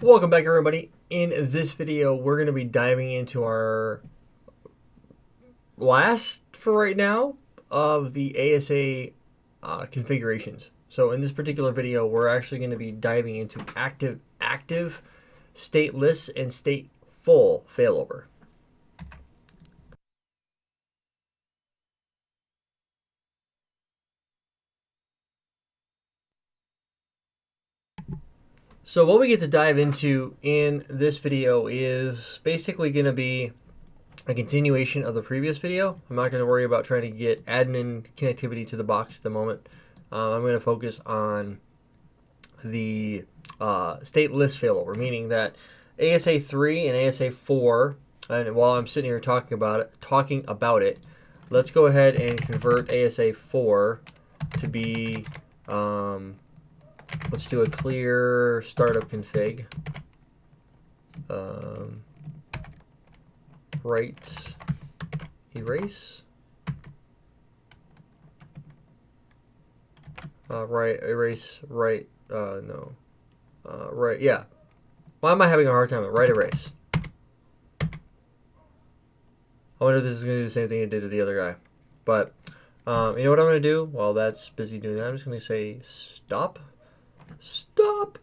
Welcome back, everybody. In this video, we're going to be diving into our last, for right now, of the ASA configurations. So in this particular video, we're actually going to be diving into active, stateless, and stateful failover. So what we get to dive into in this video is basically going to be a continuation of the previous video. I'm not going to worry about trying to get admin connectivity to the box at the moment. I'm going to focus on the stateless failover, meaning that ASA 3 and ASA 4, and while I'm sitting here talking about it, let's go ahead and convert ASA 4 to be let's do a clear startup config. Right erase. Right erase. Right. No. Right. Yeah. Why am I having a hard time with right erase? I wonder if this is going to do the same thing it did to the other guy. But you know what I'm going to do? While that's busy doing that, I'm just going to say stop. Stop.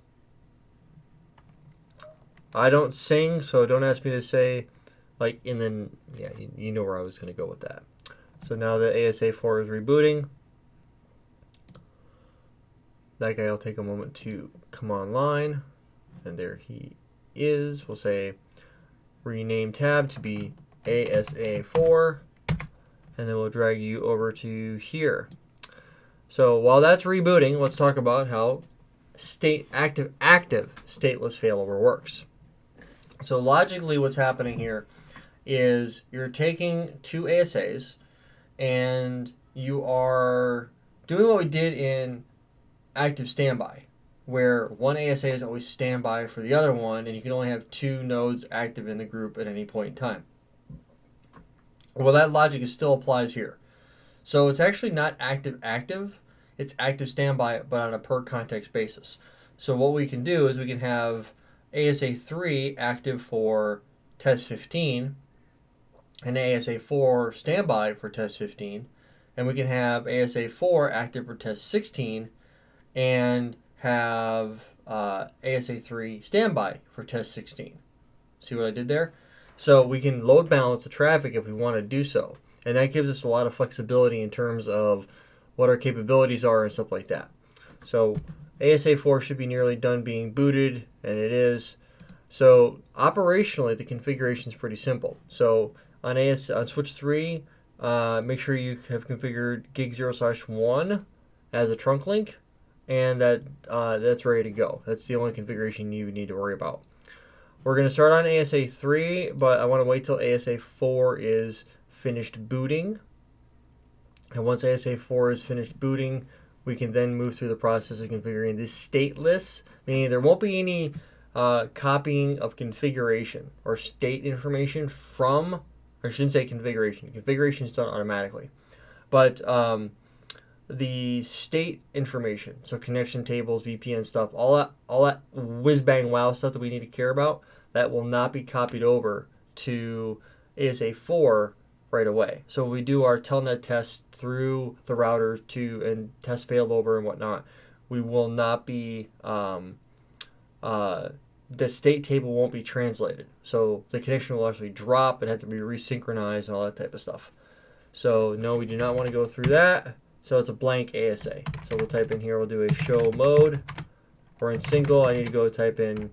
I don't sing, so don't ask me to say, like, and then, yeah, you know where I was going to go with that. So now that ASA 4 is rebooting, that guy will take a moment to come online, and there he is. We'll say rename tab to be ASA 4, and then we'll drag you over to here. So while that's rebooting, let's talk about how active stateless failover works. So logically, what's happening here is you're taking two ASAs and you are doing what we did in active standby, where one ASA is always standby for the other one, and you can only have two nodes active in the group at any point in time. Well, that logic still applies here. So it's actually not active, it's active standby, but on a per context basis. So what we can do is we can have ASA 3 active for test 15 and ASA 4 standby for test 15, and we can have ASA 4 active for test 16 and have ASA 3 standby for test 16. See what I did there? So we can load balance the traffic if we want to do so, and that gives us a lot of flexibility in terms of what our capabilities are and stuff like that. So ASA 4 should be nearly done being booted, and it is. So operationally, the configuration is pretty simple. So on switch 3, make sure you have configured gig 0/1 as a trunk link, and that's ready to go. That's the only configuration you need to worry about. We're going to start on ASA 3, but I want to wait till ASA 4 is finished booting. And once ASA 4 is finished booting, we can then move through the process of configuring this stateless, meaning there won't be any copying of configuration or state information from, I shouldn't say configuration. Configuration is done automatically. But the state information, so connection tables, VPN stuff, all that whiz-bang wow stuff that we need to care about, that will not be copied over to ASA 4 right away. So we do our telnet tests through the router and test failover and whatnot. We will not be the state table won't be translated. So the connection will actually drop and have to be resynchronized and all that type of stuff. So no, we do not want to go through that. So it's a blank ASA. So we'll type in here, we'll do a show mode. Or in single, I need to go type in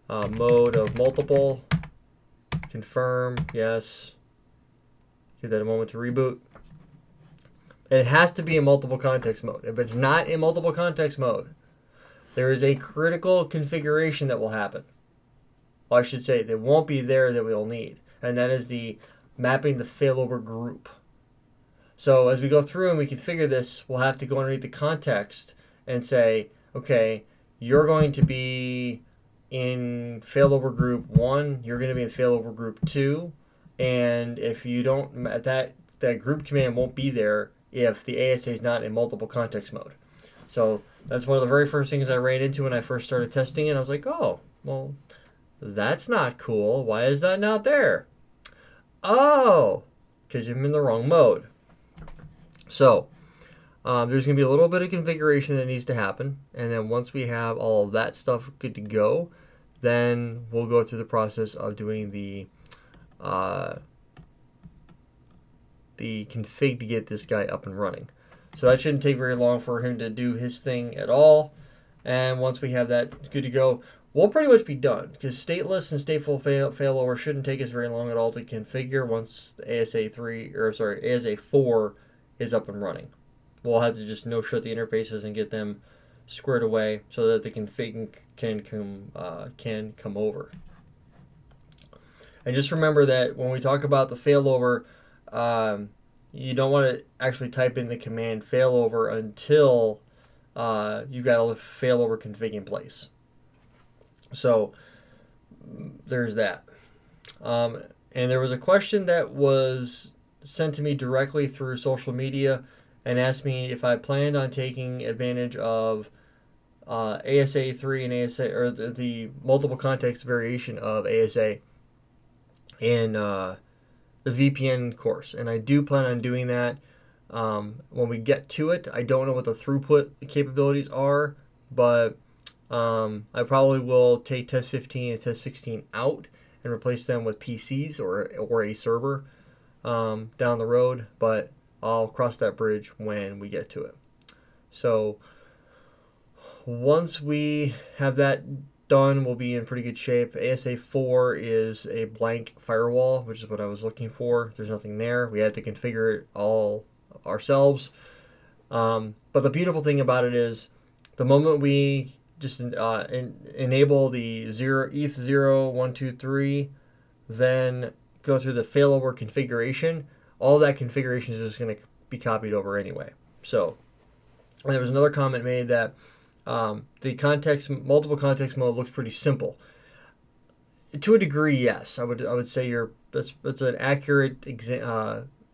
mode of multiple. Confirm, yes. Give that a moment to reboot. And it has to be in multiple context mode. If it's not in multiple context mode, there is a critical configuration that will happen. Well, I should say, that won't be there that we'll need. And that is the mapping the failover group. So as we go through and we configure this, we'll have to go underneath the context and say, okay, you're going to be in failover group 1, you're going to be in failover group 2, and if you don't, that group command won't be there if the ASA is not in multiple context mode. So that's one of the very first things I ran into when I first started testing it. I was like, oh, Well, that's not cool. Why is that not there? Oh, because you're in the wrong mode. So there's going to be a little bit of configuration that needs to happen. And then once we have all of that stuff good to go, then we'll go through the process of doing the config to get this guy up and running. So that shouldn't take very long for him to do his thing at all. And once we have that good to go, we'll pretty much be done, because stateless and stateful failover shouldn't take us very long at all to configure once the ASA 4 is up and running. We'll have to just no-shut the interfaces and get them squared away so that the config can come over. And just remember that when we talk about the failover, you don't want to actually type in the command failover until you've got all the failover config in place. So there's that. And there was a question that was sent to me directly through social media and asked me if I planned on taking advantage of ASA 3 and ASA, or the multiple context variation of ASA in the VPN course. And I do plan on doing that when we get to it. I don't know what the throughput capabilities are, but I probably will take test 15 and test 16 out and replace them with PCs or a server down the road, but I'll cross that bridge when we get to it. So once we have that done, we'll be in pretty good shape. ASA 4 is a blank firewall, which is what I was looking for. There's nothing there. We had to configure it all ourselves. But the beautiful thing about it is the moment we just enable the ETH0.123, then go through the failover configuration, all that configuration is just going to be copied over anyway. So, and there was another comment made that the multiple context mode looks pretty simple. To a degree, yes. I would say that's an accurate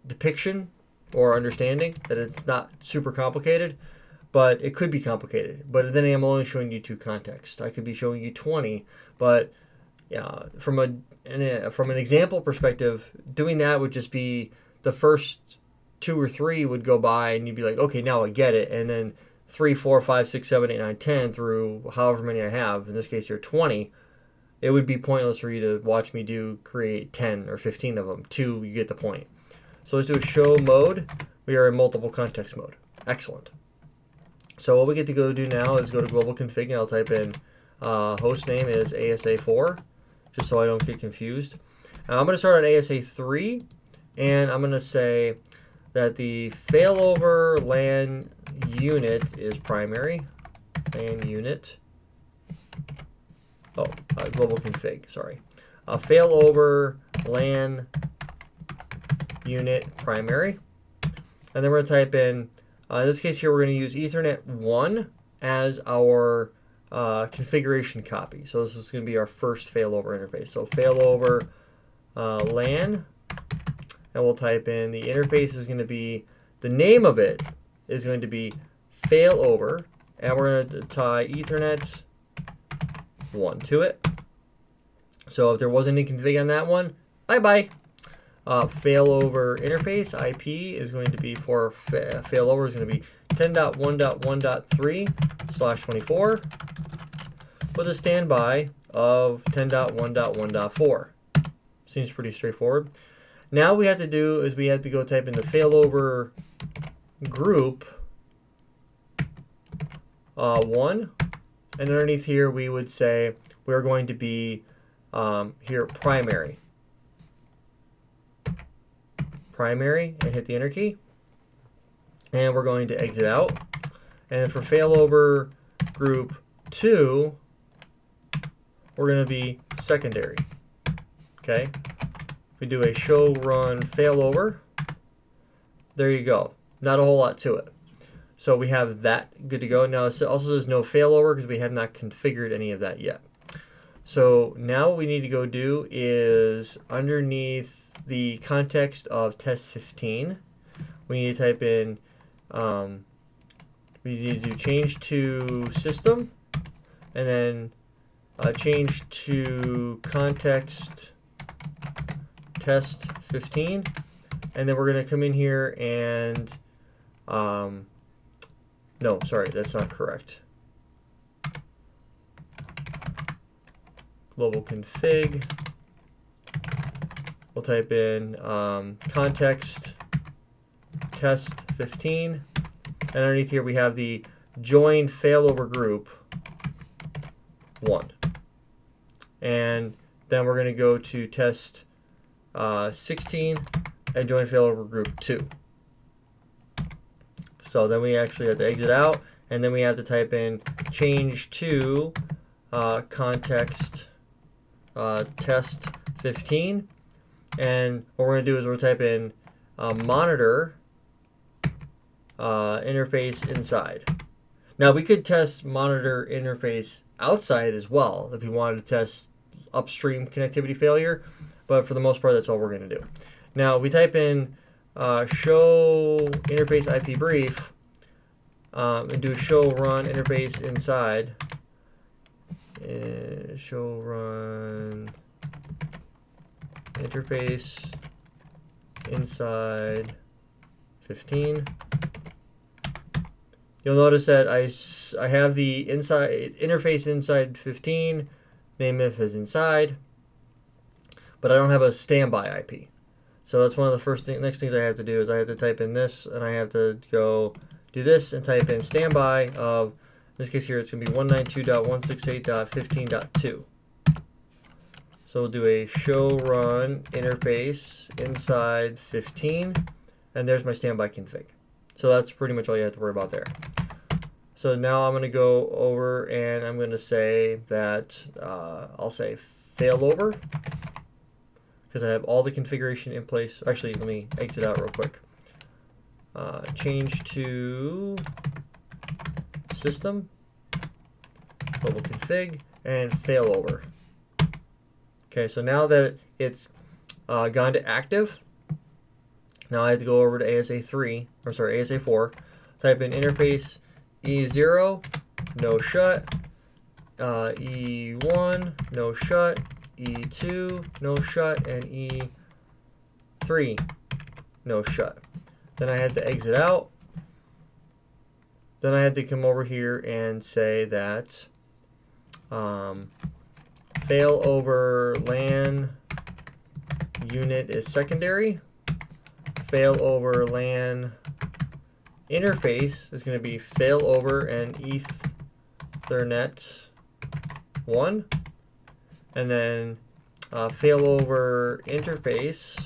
depiction or understanding that it's not super complicated, but it could be complicated. But then I'm only showing you 2 contexts. I could be showing you 20, but from an example perspective, doing that would just be the first 2 or 3 would go by, and you'd be like, okay, now I get it. And then 3, 4, 5, 6, 7, 8, 9, 10 through however many I have. In this case, you're 20. It would be pointless for you to watch me create 10 or 15 of them. 2, you get the point. So let's do a show mode. We are in multiple context mode. Excellent. So what we get to go do now is go to global config, and I'll type in host name is ASA4, just so I don't get confused. I'm going to start on ASA 3, and I'm going to say that the failover LAN unit is primary. LAN unit. Global config, sorry. Failover LAN unit primary. And then we're going to type in this case here, we're going to use Ethernet 1 as our configuration copy. So this is going to be our first failover interface. So failover LAN, and we'll type in the interface is going to be, the name of it is going to be failover, and we're going to tie Ethernet 1 to it. So if there wasn't any config on that one, bye-bye. Failover interface IP is going to be for failover is going to be 10.1.1.3/24 with a standby of 10.1.1.4. Seems pretty straightforward. Now we have to do is we have to go type in the failover group 1, and underneath here we would say we're going to be here primary, and hit the enter key, and we're going to exit out. And for failover group 2, we're going to be secondary. Okay, we do a show run failover. There you go. Not a whole lot to it. So we have that good to go. Now it also says no failover because we have not configured any of that yet. So now what we need to go do is underneath the context of test 15, we need to type in, we need to do change to system, and then change to context test 15, and then we're going to come in here and no, sorry, that's not correct. Global config. We'll type in context test 15, and underneath here we have the join failover group 1, and then we're going to go to test 16 and join failover group 2. So then we actually have to exit out, and then we have to type in change to context test 15, and what we're going to do is we're going to type in monitor interface inside. Now we could test monitor interface outside as well if we wanted to test upstream connectivity failure, but for the most part that's all we're going to do. Now we type in show interface IP brief and do show run interface inside. Show run interface inside 15. You'll notice that I have the inside interface inside 15, name if as inside, but I don't have a standby IP. So that's one of the next things I have to do is I have to type in this, and I have to go do this and type in standby of, in this case here, it's going to be 192.168.15.2. So we'll do a show run interface inside 15, and there's my standby config. So that's pretty much all you have to worry about there. So now I'm going to go over and I'm going to say that I'll say failover, because I have all the configuration in place. Actually, let me exit out real quick. Change to system, global config, and failover. Okay, so now that it's gone to active, now I have to go over to ASA3, or sorry, ASA4, type in interface E0, no shut, E1, no shut, E2, no shut, and E3, no shut. Then I had to exit out. Then I had to come over here and say that failover LAN unit is secondary. Failover LAN interface is going to be failover and Ethernet 1. And then failover interface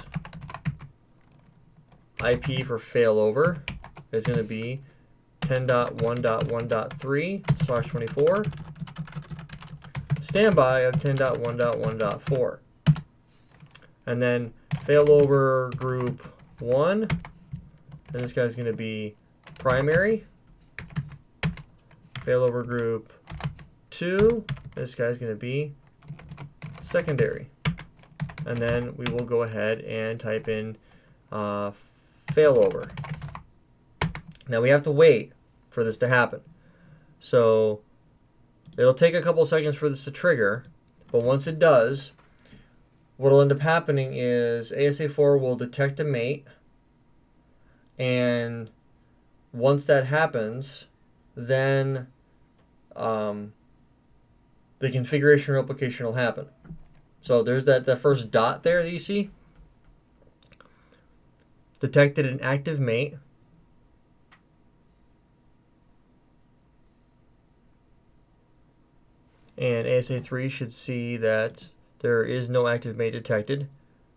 IP for failover is going to be 10.1.1.3/24. Standby of 10.1.1.4. And then failover group 1, and this guy's going to be primary. Failover group 2, this guy's going to be secondary. And then we will go ahead and type in failover. Now we have to wait for this to happen. So it'll take a couple seconds for this to trigger, but once it does, what will end up happening is ASA4 will detect a mate, and once that happens, then the configuration replication will happen. So there's that first dot there that you see. Detected an active mate. And ASA3 should see that there is no active mate detected.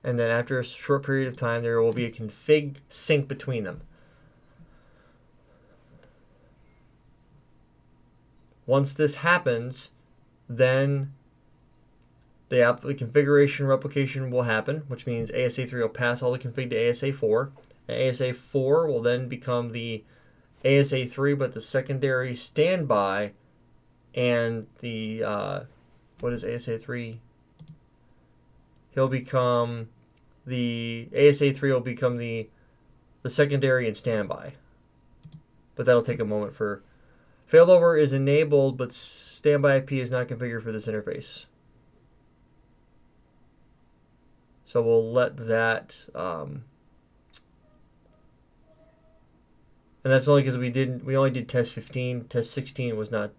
And then after a short period of time, there will be a config sync between them. Once this happens, then the configuration replication will happen, which means ASA3 will pass all the config to ASA4. And ASA4 will then become the ASA3, but the secondary standby, and the, what is ASA3? He'll become the, ASA3 will become the secondary and standby. But that'll take a moment for Failover is enabled, but standby IP is not configured for this interface. So we'll let that, and that's only because we only did test 15. Test 16 was not,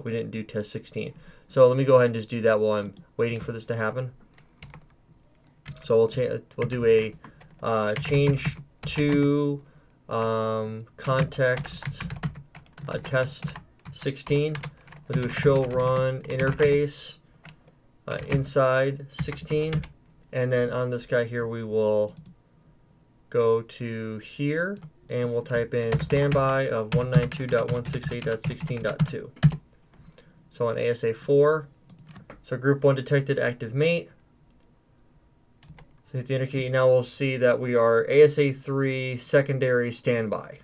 we didn't do test 16. So let me go ahead and just do that while I'm waiting for this to happen. So we'll do a change to context test 16. We'll do a show run interface inside 16. And then on this guy here, we will go to here and we'll type in standby of 192.168.16.2. So on ASA 4, so group 1 detected active mate. So hit the indicator. Now we'll see that we are ASA 3 secondary standby.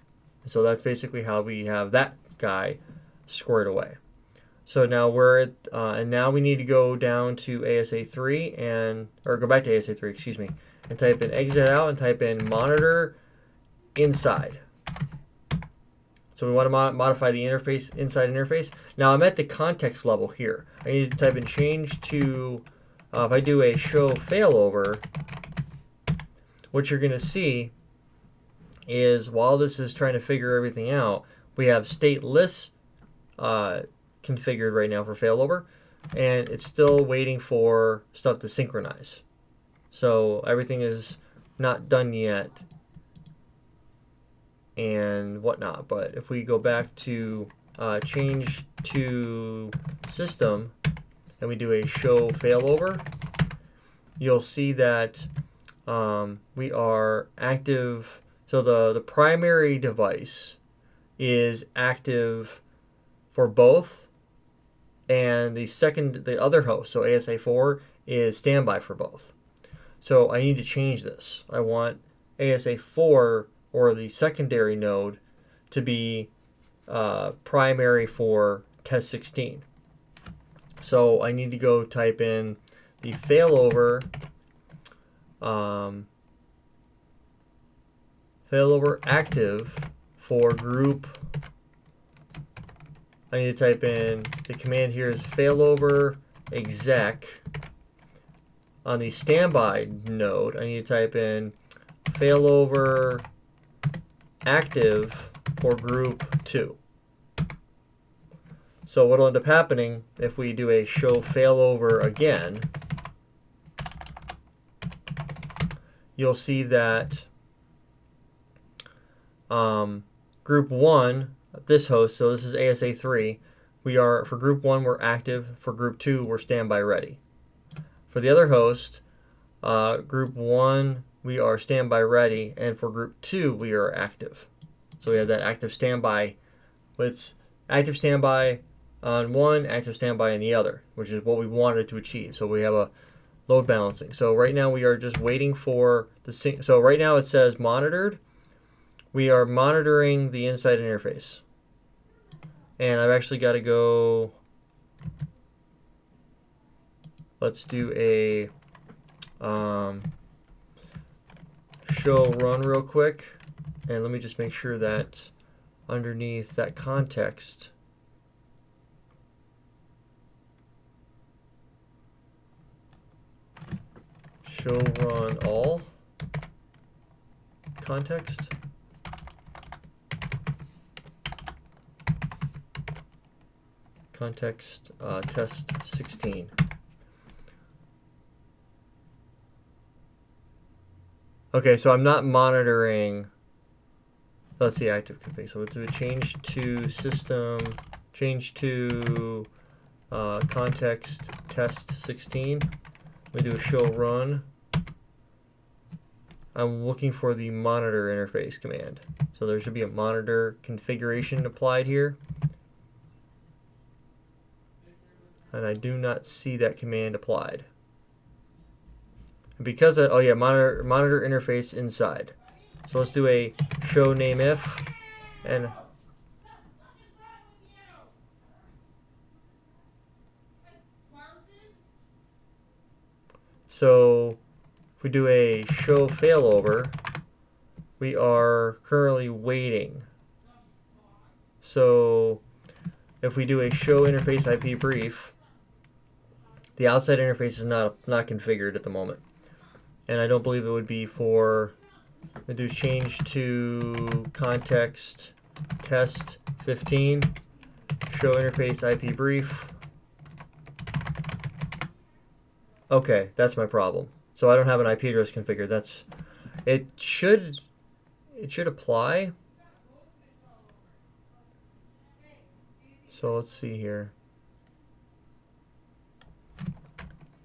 So that's basically how we have that guy squared away. So now we're at, and now we need to go down to ASA 3 or go back to ASA 3, excuse me, and type in exit out and type in monitor inside. So we want to modify the interface, inside interface. Now I'm at the context level here. I need to type in change to, if I do a show failover, what you're going to see is while this is trying to figure everything out, we have stateless configured right now for failover, and it's still waiting for stuff to synchronize. So everything is not done yet and whatnot. But if we go back to change to system and we do a show failover, you'll see that we are active. So the primary device is active for both, and the other host, so ASA4, is standby for both. So I need to change this. I want ASA4, or the secondary node, to be primary for test 16. So I need to go type in the failover failover active for group. I need to type in, the command here is failover exec. On the standby node, I need to type in failover active for group 2. So what will end up happening if we do a show failover again, you'll see that group 1, this host, so this is ASA 3, for group 1 we're active, for group 2 we're standby ready. For the other host, group 1 we are standby ready, and for group 2 we are active. So we have that active standby. It's active standby on one, active standby on the other, which is what we wanted to achieve. So we have a load balancing. So right now we are just waiting for the sync. So right now it says monitored. We are monitoring the inside interface. And I've actually got to go, let's do a show run real quick. And let me just make sure that underneath that context, show run all context. Context test 16. Okay, so I'm not monitoring. Let's see, active config. So we'll do a change to system, change to context test 16. We do a show run. I'm looking for the monitor interface command. So there should be a monitor configuration applied here. And I do not see that command applied. And because that, oh yeah, monitor interface inside. So let's do a show name if, and so if we do a show failover, we are currently waiting. So if we do a show interface IP brief, the outside interface is not configured at the moment. And I don't believe it would be for, I do change to context test 15, show interface IP brief. Okay, that's my problem. So I don't have an IP address configured. It should apply. So let's see here.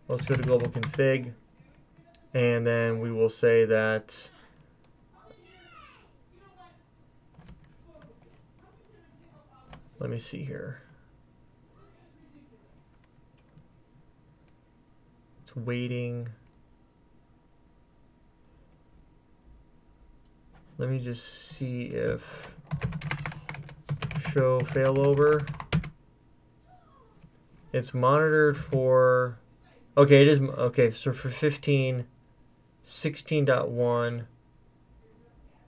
Let's go to global config, and then we will say that let me see here. It's waiting. Let me just see if show failover. It's monitored for, okay, it is, okay, so for 15, 16.1,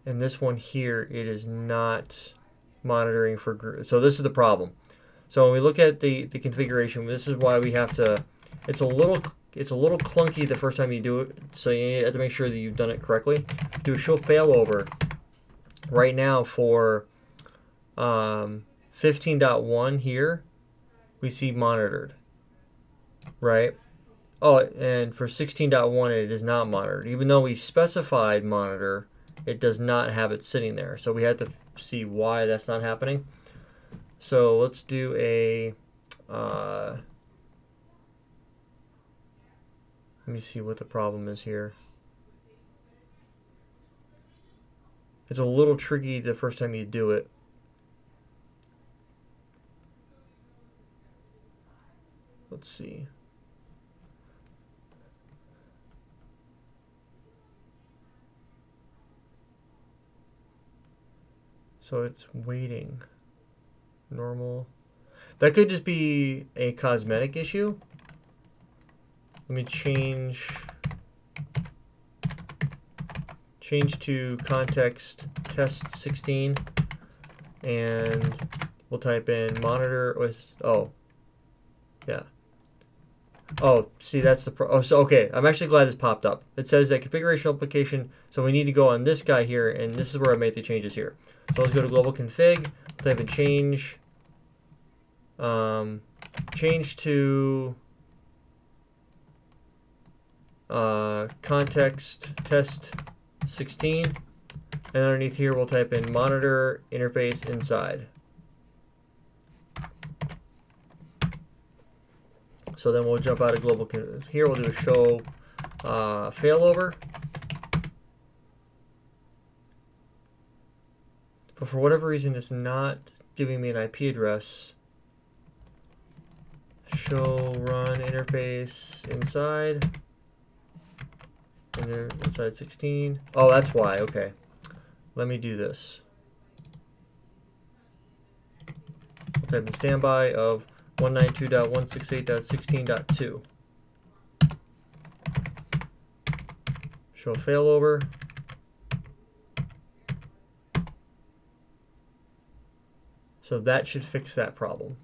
and this one here, it is not monitoring for, so this is the problem. So when we look at the configuration, this is why we have to, it's a little clunky the first time you do it, so you have to make sure that you've done it correctly. Do a show failover right now for 15.1 here, we see monitored, right? Oh, and for 16.1 it is not monitored. Even though we specified monitor, it does not have it sitting there. So we have to see why that's not happening. So let's do a, let me see what the problem is here. It's a little tricky the first time you do it. Let's see. So it's waiting. Normal. That could just be a cosmetic issue. Let me change to context test 16, and we'll type in monitor with, oh, yeah. Oh, see, that's the oh, so okay, I'm actually glad this popped up. It says that configuration application, so we need to go on this guy here, and this is where I made the changes here. So let's go to global config, type in change to context test 16, and underneath here we'll type in monitor interface inside. So then we'll jump out of global here, we'll do a show failover. But for whatever reason it's not giving me an IP address. Show run interface inside. And there inside 16. Oh, that's why, okay. Let me do this. I'll type in standby of 192.168.16.2. Show failover. So that should fix that problem.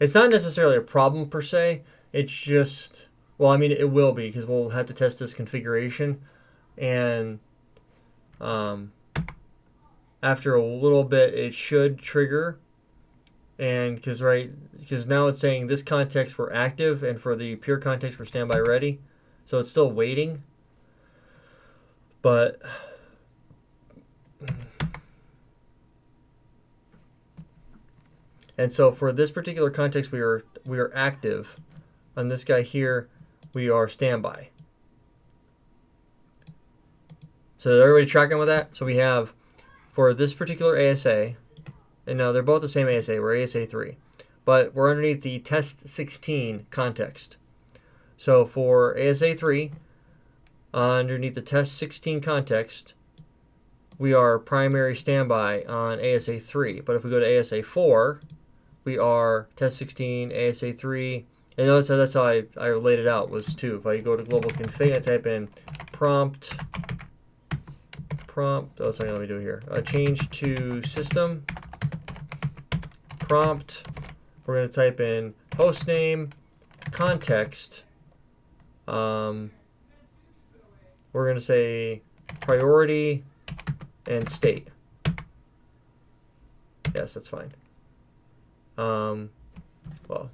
It's not necessarily a problem per se. It's just, well, I mean, it will be because we'll have to test this configuration. And after a little bit, it should trigger. And because now it's saying this context we're active, and for the pure context we're standby ready. So it's still waiting. But and so for this particular context we are active. On this guy here we are standby. So is everybody tracking with that? So we have for this particular ASA, and now they're both the same ASA, we're ASA 3. But we're underneath the test 16 context. So for ASA 3, underneath the test 16 context, we are primary standby on ASA 3. But if we go to ASA 4, we are test 16, ASA 3. And notice that's how I laid it out, was 2. If I go to global config, I type in prompt, oh, sorry, let me do it here. Change to system, prompt, we're going to type in hostname, context. We're going to say priority and state. Yes, that's fine. Well, and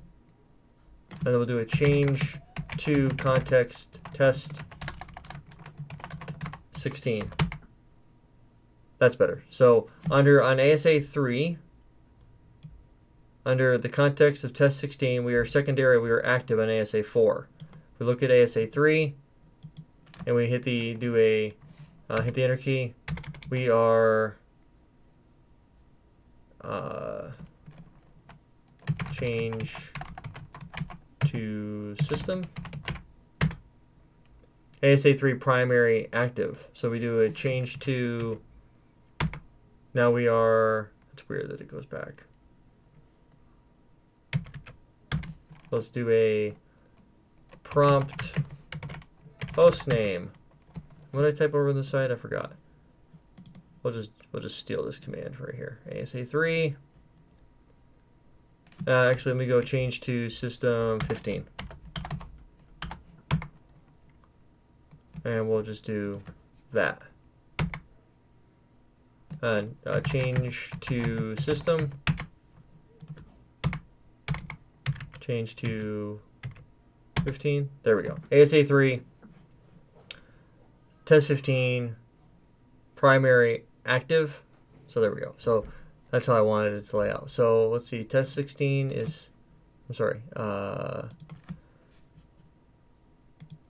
then we'll do a change to context test 16. That's better. So on ASA 3, under the context of test 16, we are secondary, we are active on ASA 4. We look at ASA 3, and we hit the hit the enter key. We are change to system. ASA 3 primary active. So we do a change to. Now we are. It's weird that it goes back. Let's do a prompt hostname. What did I type over on the side? I forgot. We'll just steal this command right here. ASA 3. Actually, let me go change to system 15. And we'll just do that. And change to system. Change to 15. There we go. ASA 3. Test 15. Primary active. So there we go. So that's how I wanted it to lay out. So let's see. Test 16 is, I'm sorry,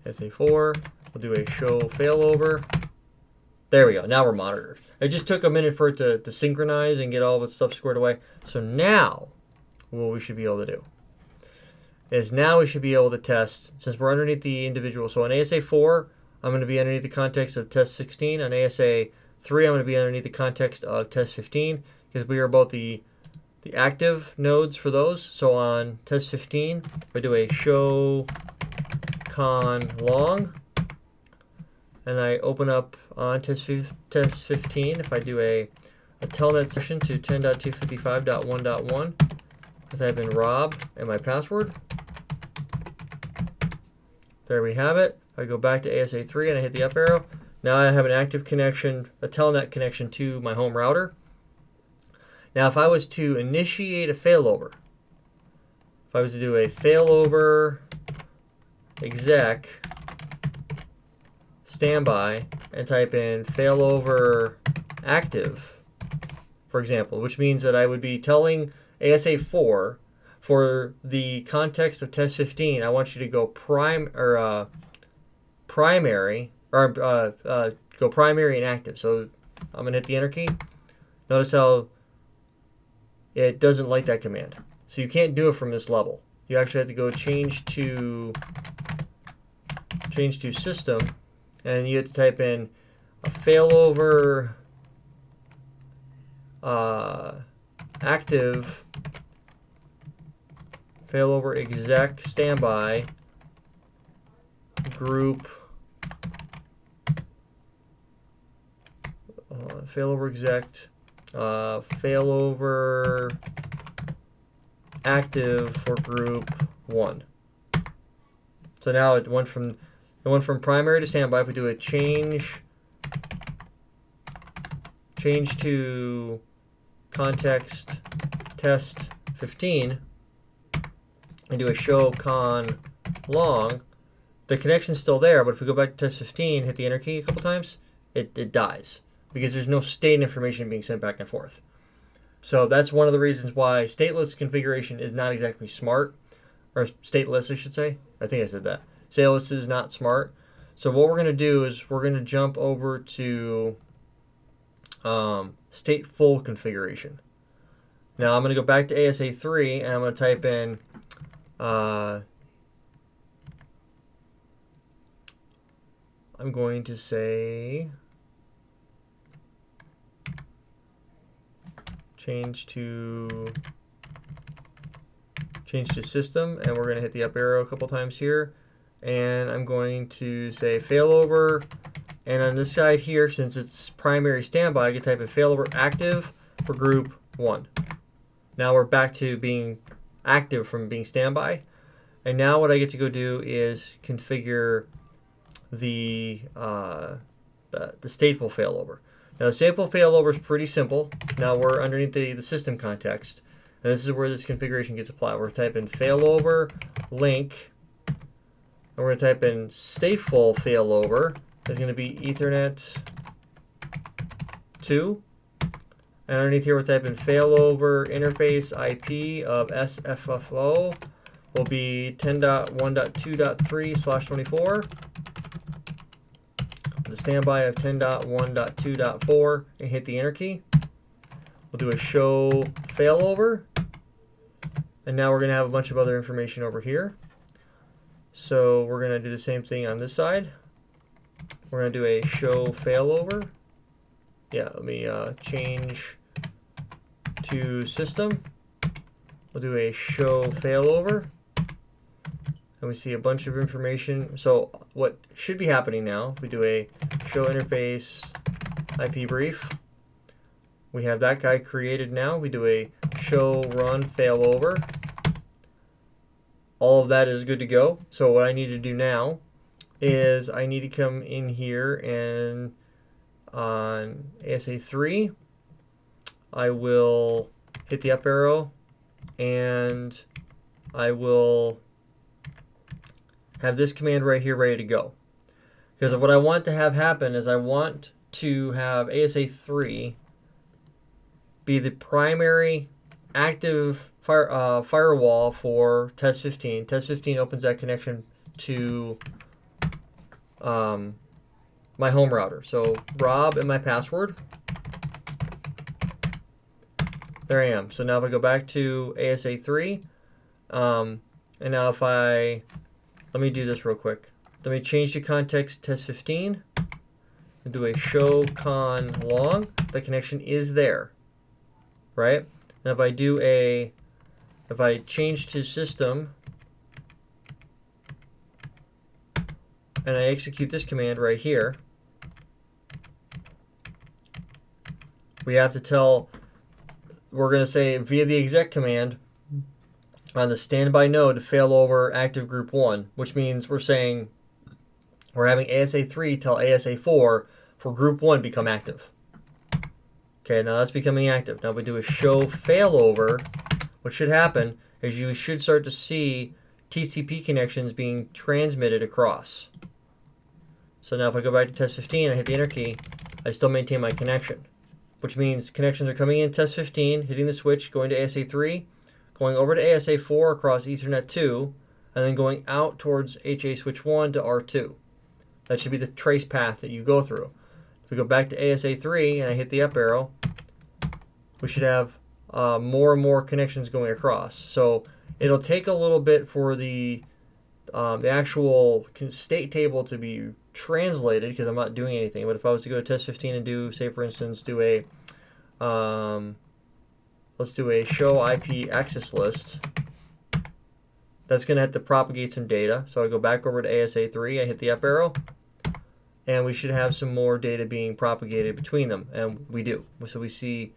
ASA 4. We'll do a show failover. There we go. Now we're monitored. It just took a minute for it to synchronize and get all the stuff squared away. So now what we should be able to do is now we should be able to test, since we're underneath the individual. So on ASA 4, I'm going to be underneath the context of test 16. On ASA 3, I'm going to be underneath the context of test 15, because we are both the active nodes for those. So on test 15, if I do a show con long, and I open up on test 15, if I do a telnet session to 10.255.1.1, I type in Rob and my password. There we have it. I go back to ASA 3 and I hit the up arrow. Now I have an active connection, a telnet connection to my home router. Now if I was to initiate a failover, if I was to do a failover exec standby and type in failover active, for example, which means that I would be telling ASA 4 for the context of test 15, I want you to go primary go primary and active. So I'm gonna hit the enter key. Notice how it doesn't like that command. So you can't do it from this level. You actually have to go change to system, and you have to type in a failover active failover exec standby group failover exec failover active for group 1. So now it went from primary to standby. If we do a change to context test 15 and do a show con long, the connection's still there, but if we go back to test 15, hit the enter key a couple times, it dies because there's no state information being sent back and forth. So that's one of the reasons why stateless configuration is not exactly smart, or stateless I should say. I think I said that. Stateless is not smart. So what we're going to do is we're going to jump over to stateful configuration. Now I'm going to go back to ASA 3 and I'm going to type in I'm going to say change to system, and we're going to hit the up arrow a couple times here, and I'm going to say failover, and on this side here, since it's primary standby, I can type in failover active for group 1. Now we're back to being active from being standby. And now what I get to go do is configure the stateful failover. Now the stateful failover is pretty simple. Now we're underneath the system context. And this is where this configuration gets applied. We're going to type in failover link. And we're going to type in stateful failover. It's going to be Ethernet 2. And underneath here we're typing failover interface IP of SFFO will be 10.1.2.3/24. The standby of 10.1.2.4 and hit the enter key. We'll do a show failover. And now we're going to have a bunch of other information over here. So we're going to do the same thing on this side. We're going to do a show failover. Yeah, let me change to system. We'll do a show failover. And we see a bunch of information. So what should be happening now, we do a show interface IP brief. We have that guy created now. We do a show run failover. All of that is good to go. So what I need to do now is I need to come in here and on ASA 3, I will hit the up arrow and I will have this command right here ready to go. Because what I want to have happen is I want to have ASA 3 be the primary active firewall for test 15. Test 15 opens that connection to my home router. So Rob and my password. There I am. So now if I go back to ASA 3, and now if let me do this real quick. Let me change the context test 15 and do a show con long. The connection is there, right? And if I change to system and I execute this command right here, we have to tell, we're going to say via the exec command on the standby node to failover active group 1, which means we're saying we're having ASA 3 tell ASA 4 for group 1 become active. Okay, now that's becoming active. Now we do a show failover. What should happen is you should start to see TCP connections being transmitted across. So now if I go back to test 15 and I hit the enter key, I still maintain my connection, which means connections are coming in test 15, hitting the switch, going to ASA 3, going over to ASA 4 across Ethernet 2, and then going out towards HA switch 1 to R2. That should be the trace path that you go through. If we go back to ASA 3 and I hit the up arrow, we should have more and more connections going across. So it'll take a little bit for the actual state table to be translated because I'm not doing anything. But if I was to go to test 15 and do, say for instance, do a let's do a show IP access list. That's going to have to propagate some data. So I go back over to ASA 3, I hit the up arrow, and we should have some more data being propagated between them, and we do. So we see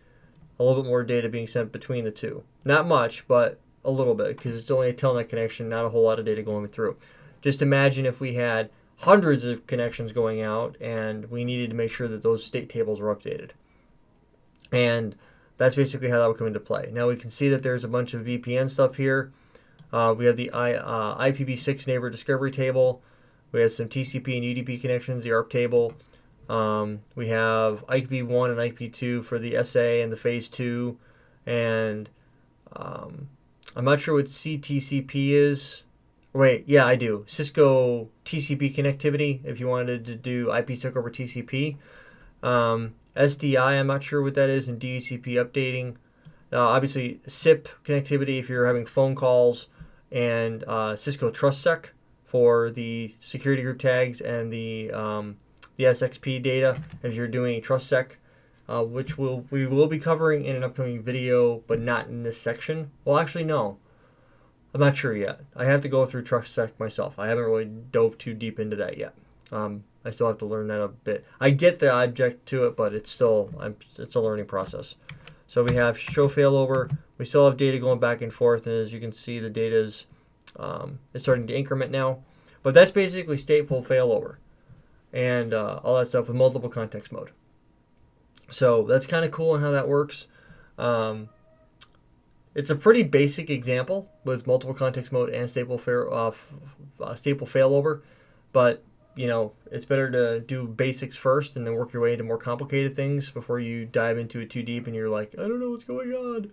a little bit more data being sent between the two. Not much, but a little bit, because it's only a telnet connection, not a whole lot of data going through. Just imagine if we had hundreds of connections going out, and we needed to make sure that those state tables were updated. And that's basically how that would come into play. Now we can see that there's a bunch of VPN stuff here. We have the IPv6 neighbor discovery table. We have some TCP and UDP connections, the ARP table. We have IP1 and IP2 for the SA and the phase 2. And I'm not sure what CTCP is. Wait, yeah, I do. Cisco TCP connectivity, if you wanted to do IPsec over TCP. SDI, I'm not sure what that is, and DHCP updating. Obviously, SIP connectivity if you're having phone calls, and Cisco TrustSec for the security group tags and the SXP data if you're doing TrustSec, which we will be covering in an upcoming video, but not in this section. Well, actually, no. I'm not sure yet. I have to go through TrustSec myself. I haven't really dove too deep into that yet. I still have to learn that a bit. I get the object to it, but it's a learning process. So we have show failover. We still have data going back and forth, and as you can see, the data is starting to increment now. But that's basically stateful failover and all that stuff with multiple context mode. So that's kind of cool on how that works. It's a pretty basic example with multiple context mode and stateful failover, but you know, it's better to do basics first and then work your way into more complicated things before you dive into it too deep and you're like, I don't know what's going on.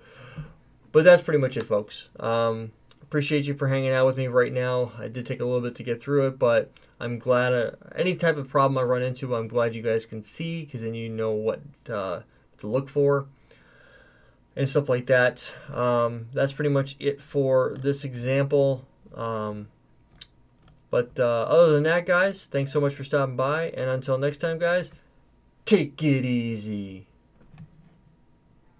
But that's pretty much it, folks. Appreciate you for hanging out with me right now. I did take a little bit to get through it, but I'm glad any type of problem I run into, I'm glad you guys can see, because then you know what to look for and stuff like that. That's pretty much it for this example. But other than that, guys, thanks so much for stopping by. And until next time, guys, take it easy.